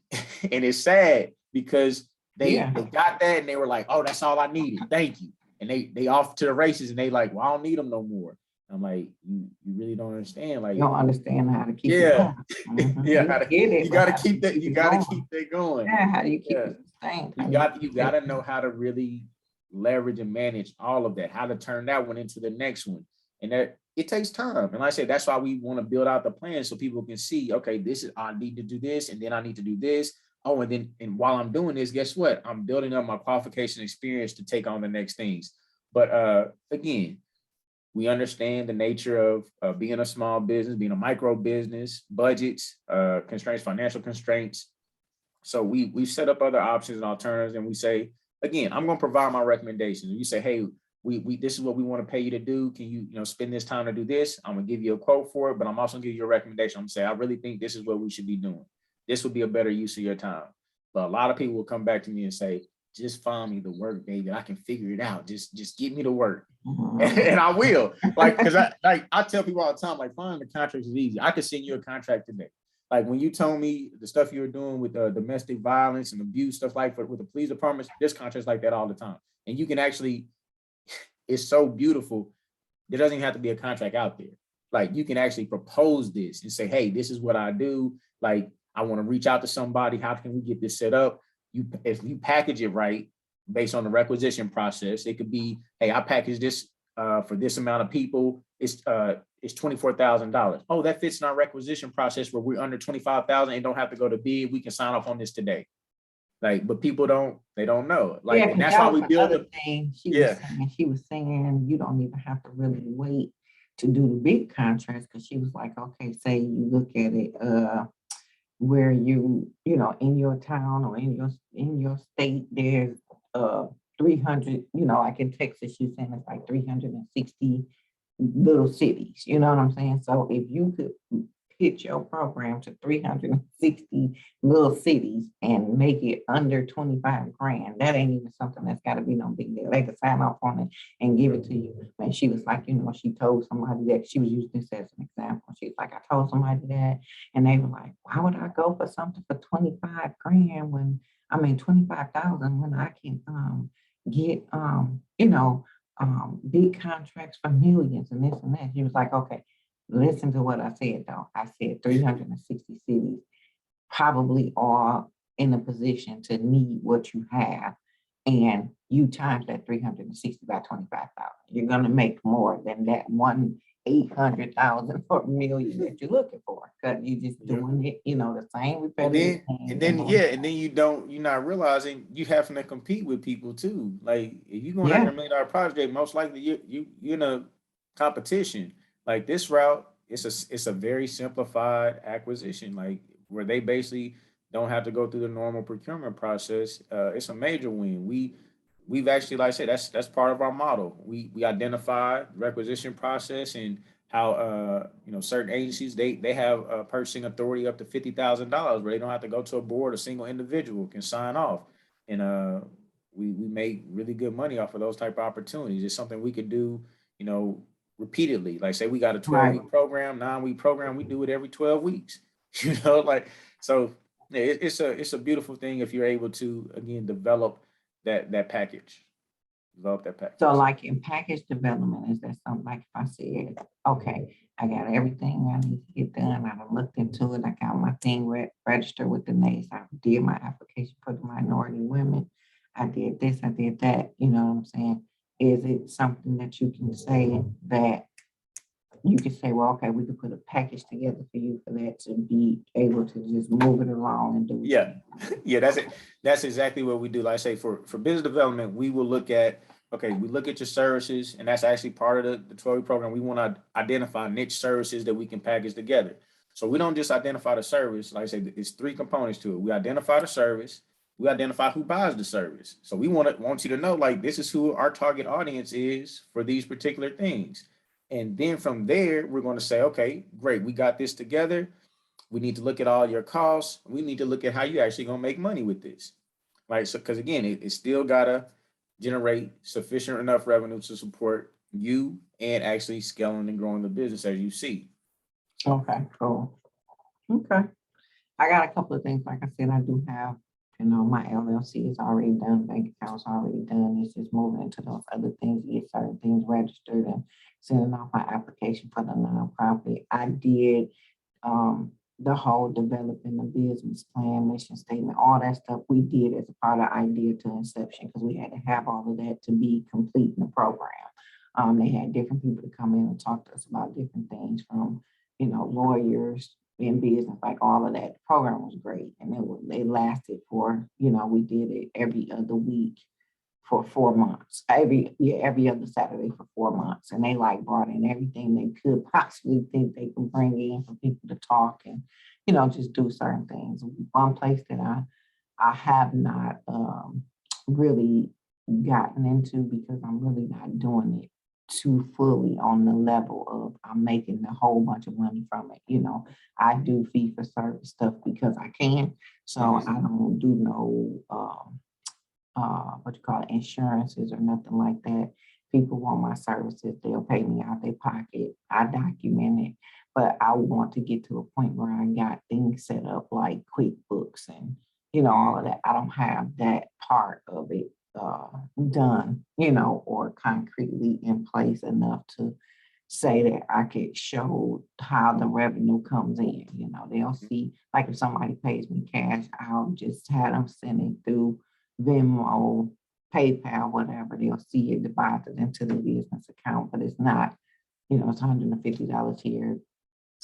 and it's sad because they got that and they were like, oh, that's all I needed. Thank you. And they off to the races and they like, well, I don't need them no more. I'm like, you really don't understand. Like, You don't understand how to keep it yeah, going. yeah. You gotta keep that. You gotta keep that going. Yeah, how do you keep it sustained? You gotta know how to really leverage and manage all of that. How to turn that one into the next one, and that it takes time. And like I said, that's why we want to build out the plan so people can see, okay, this is I need to do this, and then I need to do this. Oh, and while I'm doing this, guess what? I'm building up my qualification experience to take on the next things. But again, we understand the nature of being a small business, being a micro business, budgets, constraints, financial constraints. So we set up other options and alternatives, and we say, again, I'm going to provide my recommendations. You say, hey, we this is what we want to pay you to do. Can you spend this time to do this? I'm gonna give you a quote for it, but I'm also gonna give you a recommendation. I'm gonna say, I really think this is what we should be doing. This would be a better use of your time. But a lot of people will come back to me and say, just find me the work, David. I can figure it out. Just get me to work. And I will. Like, because I tell people all the time, like, finding the contracts is easy. I could send you a contract today. Like when you told me the stuff you were doing with domestic violence and abuse, stuff like with the police departments, there's contracts like that all the time. And you can actually, it's so beautiful. There doesn't even have to be a contract out there. Like you can actually propose this and say, hey, this is what I do. Like, I want to reach out to somebody. How can we get this set up? If you package it right, based on the requisition process, it could be, hey, I package this for this amount of people. It's $24,000. Oh, that fits in our requisition process where we're under 25,000 and don't have to go to bid. We can sign off on this today. Like, but people don't know. Like, yeah, and that's why we build the thing. She was saying you don't even have to really wait to do the big contracts, because she was like, okay, say you look at it where you know, in your town or in your state, there's 300, like in Texas, she's saying it's like 360 little cities, you know what I'm saying? So if you could pitch your program to 360 little cities and make it under 25 grand, that ain't even something that's got to be no big deal. They could sign off on it and give it to you. And she was like, she told somebody that, she was using this as an example. She's like, I told somebody that, and they were like, why would I go for something for 25 grand when, 25,000 when I can get, big contracts for millions and this and that. She was like, okay, listen to what I said though. I said 360 cities probably are in a position to need what you have. And you times that 360 by 25,000. You're gonna make more than that 800,000 or million that you're looking for, because you just doing it, the same repetitive and then you're not realizing you having to compete with people too. Like if you're going after $1 million project, most likely you're in a competition. Like this route, it's a very simplified acquisition, like where they basically don't have to go through the normal procurement process. It's a major win. We've actually, like I said, that's part of our model. We identify the requisition process and how certain agencies they have a purchasing authority up to $50,000 where they don't have to go to a board. A single individual can sign off, and we make really good money off of those type of opportunities. It's something we could do, repeatedly. Like say we got a 12-week program, 9-week program, we do it every 12 weeks. Like so. Yeah, it's a beautiful thing if you're able to again develop that package. develop that package. So like in package development, is that something like if I said, okay, I got everything I need to get done, I done looked into it, I got my thing registered with the NACE, I did my application for the minority women, I did this, I did that, you know what I'm saying? Is it something that you can say that you could say, well, okay, we could put a package together for you for that to be able to just move it along and do it? Yeah, yeah, that's it. That's exactly what we do. Like I say, for business development, we will look at, okay, we look at your services, and that's actually part of the 12 program. We want to identify niche services that we can package together. So we don't just identify the service. Like I say, it's three components to it. We identify the service, we identify who buys the service. So we want you to know, like, this is who our target audience is for these particular things. And then from there, we're going to say, okay, great, we got this together. We need to look at all your costs. We need to look at how you actually gonna make money with this, right? So, because again, it still gotta generate sufficient enough revenue to support you and actually scaling and growing the business as you see. Okay, cool. Okay. I got a couple of things. Like I said, I do have, my LLC is already done, bank account's already done. It's just moving into those other things, get certain things registered and sending off my application for the nonprofit. I did the whole developing the business plan, mission statement, all that stuff we did as a part of idea to inception, because we had to have all of that to be complete in the program. They had different people to come in and talk to us about different things from, lawyers in business, like all of that. The program was great. And it lasted for, we did it every other week for 4 months, every other Saturday for 4 months. And they like brought in everything they could possibly think they could bring in for people to talk and, just do certain things. One place that I have not really gotten into because I'm really not doing it too fully on the level of I'm making a whole bunch of money from it. I do fee for service stuff because I can. So I don't do no what you call it, insurances or nothing like that. People want my services, they'll pay me out their pocket. I document it, but I want to get to a point where I got things set up like QuickBooks and all of that. I don't have that part of it done, or concretely in place enough to say that I could show how the revenue comes in. They'll see, like if somebody pays me cash, I'll just have them send it through Venmo, PayPal, whatever. They'll see it deposited into the business account, but it's not, it's $150 here,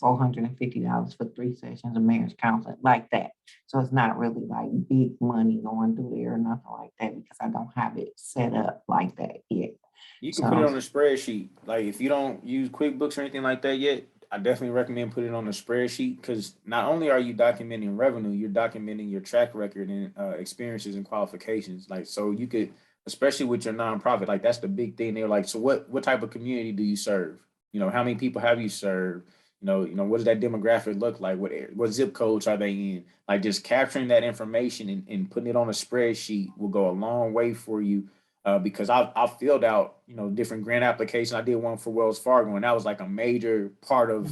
$450 for 3 sessions of marriage counseling, like that. So it's not really like big money going through there or nothing like that because I don't have it set up like that yet. You can put it on a spreadsheet. Like if you don't use QuickBooks or anything like that yet, I definitely recommend putting it on a spreadsheet because not only are you documenting revenue, you're documenting your track record and experiences and qualifications. Like, so you could, especially with your nonprofit, like that's the big thing. They're like, so what type of community do you serve? How many people have you served? What does that demographic look like? What zip codes are they in? Like just capturing that information and putting it on a spreadsheet will go a long way for you. Because I've filled out, different grant applications. I did one for Wells Fargo, and that was like a major part of,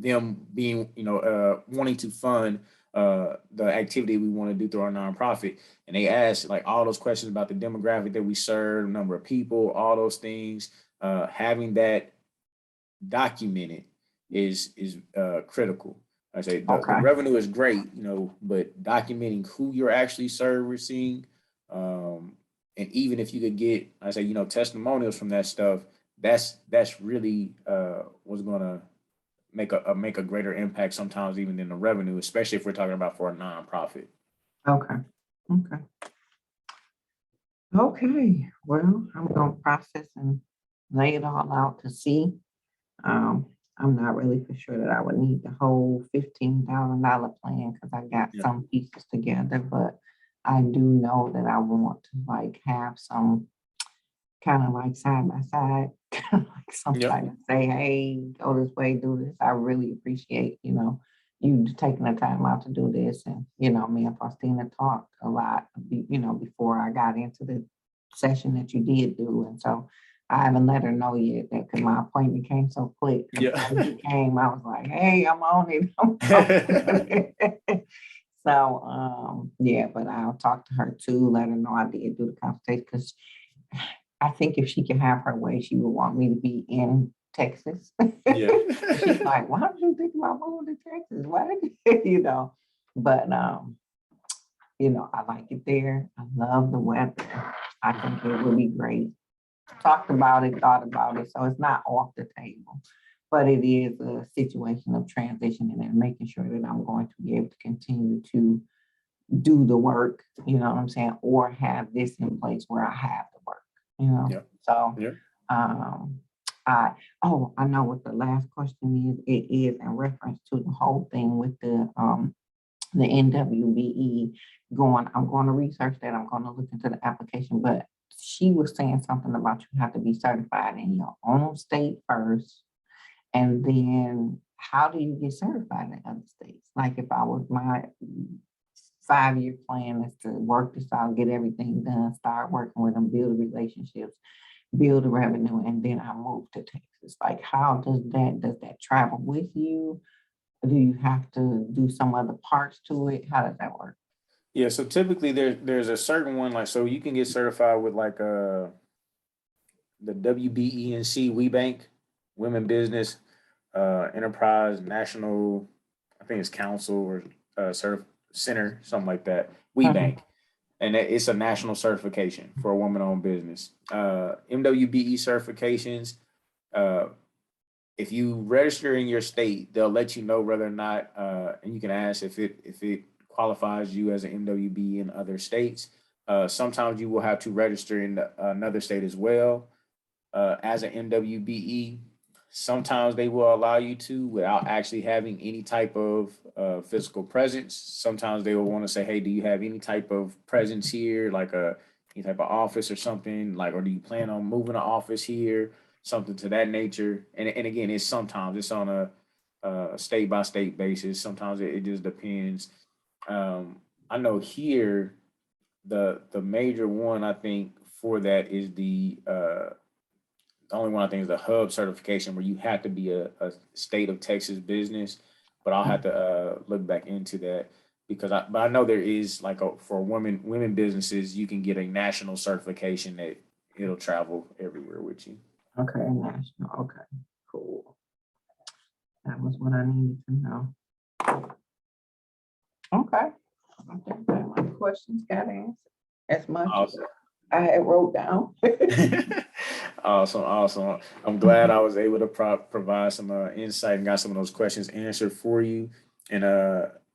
them being, wanting to fund the activity we want to do through our nonprofit. And they asked like all those questions about the demographic that we serve, number of people, all those things. Having that documented is critical. I say the revenue is great, but documenting who you're actually servicing, and even if you could get, I say, testimonials from that stuff, that's really what's gonna make a greater impact sometimes even than the revenue, especially if we're talking about for a nonprofit. Okay. Well, I'm gonna process and lay it all out to see. I'm not really for sure that I would need the whole $15,000 plan because I got some pieces together, but I do know that I want to like have some kind of like side by side, kind of like somebody say, hey, go this way, do this. I really appreciate, you taking the time out to do this. And, me and Faustina talked a lot, before I got into the session that you did do. And so I haven't let her know yet that because my appointment came so quick. When it came, I was like, hey, I'm on it. So, but I'll talk to her too, let her know I did do the consultation because I think if she could have her way, she would want me to be in Texas. Yeah. She's like, why don't you think about moving to Texas? Why did you, you know? But I like it there. I love the weather. I think it would be great. Talked about it, thought about it, so it's not off the table. But it is a situation of transitioning and making sure that I'm going to be able to continue to do the work, you know what I'm saying, or have this in place where I have the work, you know. Yeah. So Yeah. um I know what the last question is. It is in reference to the whole thing with the NWBE going. I'm going to research that. I'm going to look into the application, but she was saying something about you have to be certified in your own state first. And then how do you get certified in other states? Like if I was my 5-year plan is to work this out, get everything done, start working with them, build relationships, build the revenue, and then I move to Texas. Like how does that travel with you? Do you have to do some other parts to it? How does that work? Yeah. So typically there's a certain one, like, so you can get certified with like the WBENC WeBank, Women Business Enterprise National, I think it's Council or Center, something like that. Mhm. WeBank, and it's a national certification for a woman-owned business. MWBE certifications. Uh, if you register in your state, they'll let you know whether or not, and you can ask if it qualifies you as an MWBE in other states. Sometimes you will have to register in another state as well as an MWBE. Sometimes they will allow you to without actually having any type of physical presence. Sometimes they will want to say, "Hey, do you have any type of presence here, like any type of office or something, like, or do you plan on moving an office here, something to that nature?" And again, it's on a state by state basis. Sometimes it just depends. I know here the major one I think for that is the only one I think is the hub certification where you have to be a state of Texas business, but I'll have to look back into that because but I know there is like for women businesses, you can get a national certification that it'll travel everywhere with you. Okay, national. Okay, cool. That was what I needed to know. Okay. I think that my questions got answered as much as Awesome. I had wrote down. Awesome, awesome. I'm glad I was able to provide some insight and got some of those questions answered for you. And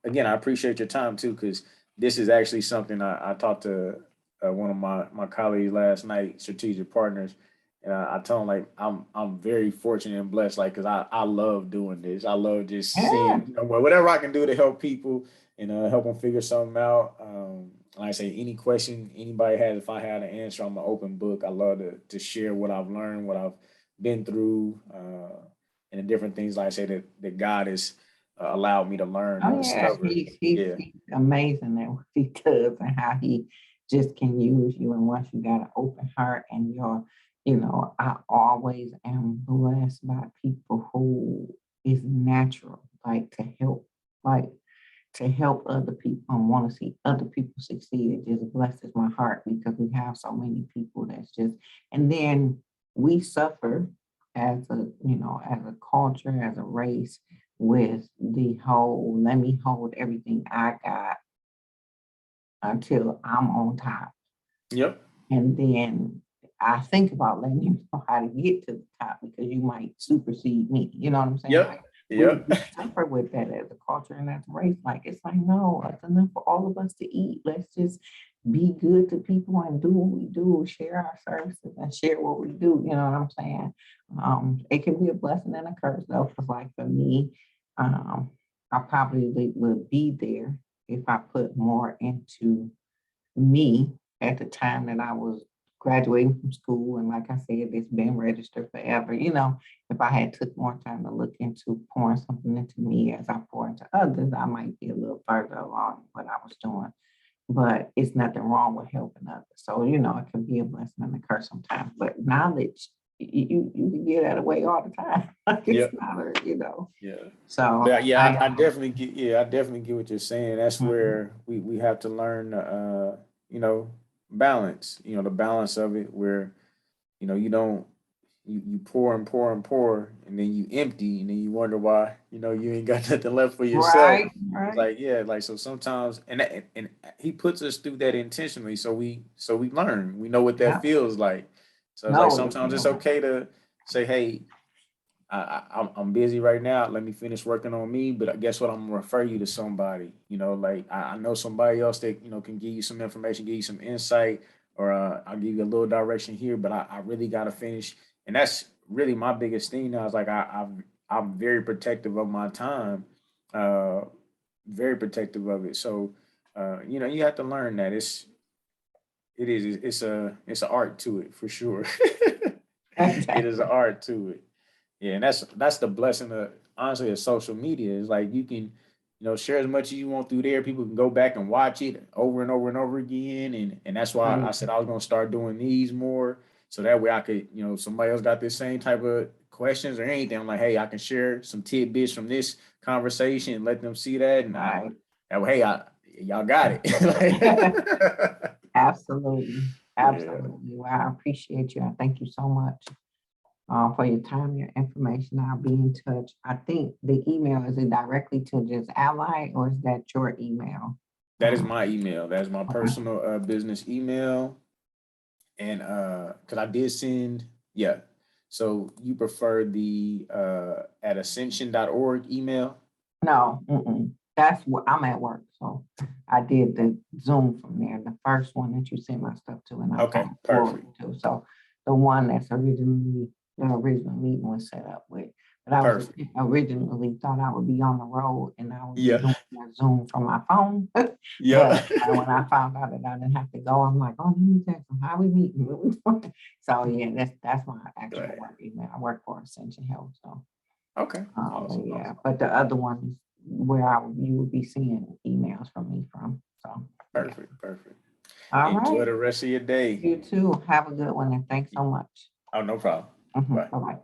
again, I appreciate your time too, because this is actually something I talked to one of my colleagues last night, strategic partners, and I told him like I'm very fortunate and blessed, like because I love doing this. I love just Yeah. seeing whatever I can do to help people and help them figure something out. Like I say, any question anybody has, if I had an answer, I'm an open book. I love to share what I've learned, what I've been through, and the different things, like I say, that God has allowed me to learn and Oh yeah. discover. Yeah. He's amazing at what he does and how he just can use you. And once you got an open heart and I always am blessed by people who is natural, like like to help other people and want to see other people succeed. It just blesses my heart because we have so many people that's just, and then we suffer as as a culture, as a race, with the whole, let me hold everything I got until I'm on top. Yep. And then I think about letting you know how to get to the top because you might supersede me. You know what I'm saying? Yep. Like Yep. we suffer with that as a culture and as a race. Like it's like, no, it's enough for all of us to eat. Let's just be good to people and do what we do, share our services and share what we do. You know what I'm saying? It can be a blessing and a curse though, because like for me, um, I probably would be there if I put more into me at the time that I was graduating from school. And like I said, it's been registered forever. If I had took more time to look into pouring something into me as I pour into others, I might be a little further along in what I was doing. But it's nothing wrong with helping others. So, it can be a blessing and a curse sometimes. But knowledge, you can get that away all the time. Like it's Yep. not Yeah. So But yeah, I I definitely get. Yeah, I definitely get what you're saying. That's mhm. where we have to learn, you know, balance. The balance of it, where you don't you pour and pour and pour, and then you empty, and then you wonder why you ain't got nothing left for yourself. Right, It's right. like, yeah, like, so sometimes, and he puts us through that intentionally, so we learn, we know what that Yeah. feels like. So it's like, No, sometimes it's okay to say, hey, I'm busy right now. Let me finish working on me. But I guess what? I'm gonna refer you to somebody. Like, I know somebody else that can give you some information, give you some insight, or I'll give you a little direction here. But I really gotta finish, and that's really my biggest thing now. Is like, I'm very protective of my time, uh, very protective of it. So, you have to learn that it's a art to it, for sure. It is an exactly. art to it. Yeah, and that's the blessing of, honestly, of social media. Is like, you can, share as much as you want through there. People can go back and watch it over and over and over again. And that's why I said I was gonna start doing these more. So that way I could, somebody else got this same type of questions or anything. I'm like, hey, I can share some tidbits from this conversation and let them see that. And Right. that way, hey, y'all got it. Absolutely. Yeah. Absolutely. Well, I appreciate you. I thank you so much for your time, your information. I'll be in touch. I think the email, is it directly to just Ally or is that your email? That is my email. That's my Okay. personal business email. And because I did send, yeah. So you prefer the at ascension.org email? No, that's what I'm at work. So I did the Zoom from there, the first one that you sent my stuff to, and I kind Okay, of perfect. forwarded to. So the one that's originally the original meeting was set up with. But I was Perfect. originally thought I would be on the road and I would be Yeah. doing that Zoom from my phone. Yeah. But when I found out that I didn't have to go, I'm like, oh, let me text them. How we meeting? So yeah, that's my actual Right. work email. I work for Ascension Health. So Okay. but Awesome. yeah, Awesome. but the other one is where you would be seeing emails from me from. So yeah. Perfect. Perfect. All Enjoy right. the rest of your day. You too. Have a good one and thanks so much. Oh, no problem. Bye Bye. bye.